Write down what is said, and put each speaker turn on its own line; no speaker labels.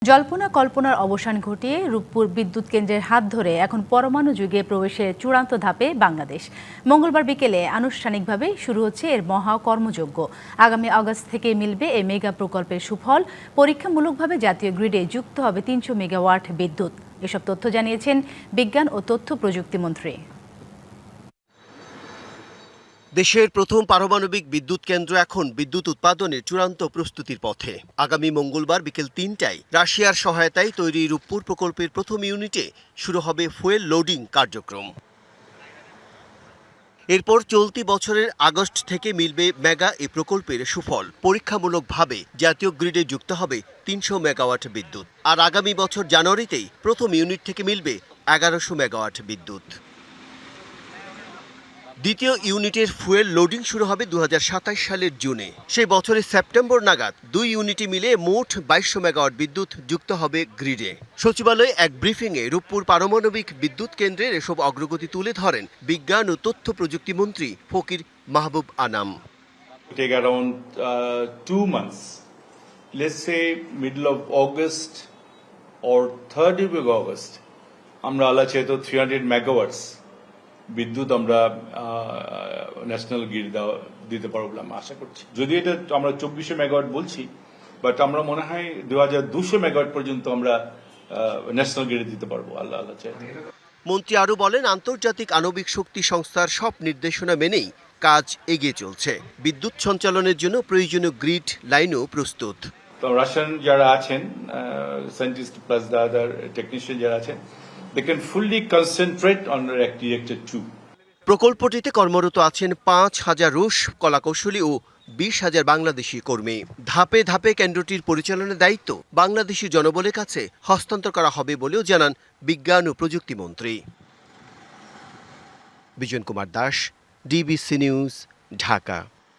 জল্পনা কল্পনার অবসান ঘটিয়ে রূপপুর বিদ্যুৎ কেন্দ্রের হাত ধরে এখন পরমাণু যুগে প্রবেশের চূড়ান্ত ধাপে বাংলাদেশ। মঙ্গলবার বিকেলে আনুষ্ঠানিকভাবে শুরু হচ্ছে এর মহা কর্মযজ্ঞ। আগামী আগস্ট থেকে মিলবে এই মেগা প্রকল্পের সুফল। পরীক্ষামূলকভাবে জাতীয় গ্রিডে যুক্ত হবে ৩০০ মেগাওয়াট বিদ্যুৎ। এসব তথ্য জানিয়েছেন বিজ্ঞান ও তথ্য প্রযুক্তি মন্ত্রী।
দেশের প্রথম পারমাণবিক বিদ্যুৎ কেন্দ্র এখন বিদ্যুৎ উৎপাদনের চূড়ান্ত প্রস্তুতির পথে। আগামী মঙ্গলবার বিকেল ৩টায় রাশিয়ার সহায়তায় তৈরি রূপপুর প্রকল্পের প্রথম ইউনিটে শুরু হবে ফুয়েল লোডিং কার্যক্রম। এরপর চলতি বছরের আগস্ট থেকে মিলবে মেগা এই প্রকল্পের সুফল। পরীক্ষামূলকভাবে জাতীয় গ্রিডে যুক্ত হবে ৩০০ মেগাওয়াট বিদ্যুৎ। আর আগামী বছর জানুয়ারিতেই প্রথম ইউনিট থেকে মিলবে ১১০০ মেগাওয়াট বিদ্যুৎ। দ্বিতীয় ইউনিটের ফুয়েল লোডিং শুরু হবে ২০২৭ সালের জুনে। সেই বছরের সেপ্টেম্বর নাগাদ দুই ইউনিটে মিলে মোট ২২০০ মেগাওয়াট বিদ্যুৎ যুক্ত হবে গ্রিডে। সচিবালয়ে এক ব্রিফিংয়ে রূপপুর পারমাণবিক বিদ্যুৎ কেন্দ্রের এসব অগ্রগতি তুলে ধরেন বিজ্ঞান ও তথ্য প্রযুক্তি মন্ত্রী ফকির মাহবুব Anam.
Take around 2 months, let's say middle of August or 3rd week of August, আমরা আল্লাহ চাই তো 300 megawatts বিদ্যুৎ আমরা ন্যাশনাল গ্রিড দিতে পারবো বলে আমরা আশা করছি। যদি এটা আমরা ২৪০০ মেগাওয়াট বলছি, বাট আমরা মনে হয় ২২০০ মেগাওয়াট পর্যন্ত আমরা ন্যাশনাল গ্রিডে দিতে পারবো আল্লাহ চাই।
মন্ত্রী আরও বলেন, আন্তর্জাতিক আণবিক শক্তি সংস্থার সব নির্দেশনা মেনেই কাজ এগিয়ে চলছে। বিদ্যুৎ সঞ্চালনের জন্য প্রয়োজনীয় গ্রিড লাইনও প্রস্তুত।
তো রাশিয়ান যারা আছেন scientist plus the other technician যারা আছেন, they can fully concentrate on reactor 2.
প্রকল্পটিতে কর্মরত আছেন ৫,০০০ রুশ কলাকৌশলী ও ২০,০০০ বাংলাদেশি কর্মী। ধাপে ধাপে কেন্দ্রটির পরিচালনার দায়িত্ব বাংলাদেশি জনবলের কাছে হস্তান্তর করা হবে বলেও জানান বিজ্ঞান ও প্রযুক্তি মন্ত্রী। Bijan Kumar Das, DBC news, Dhaka.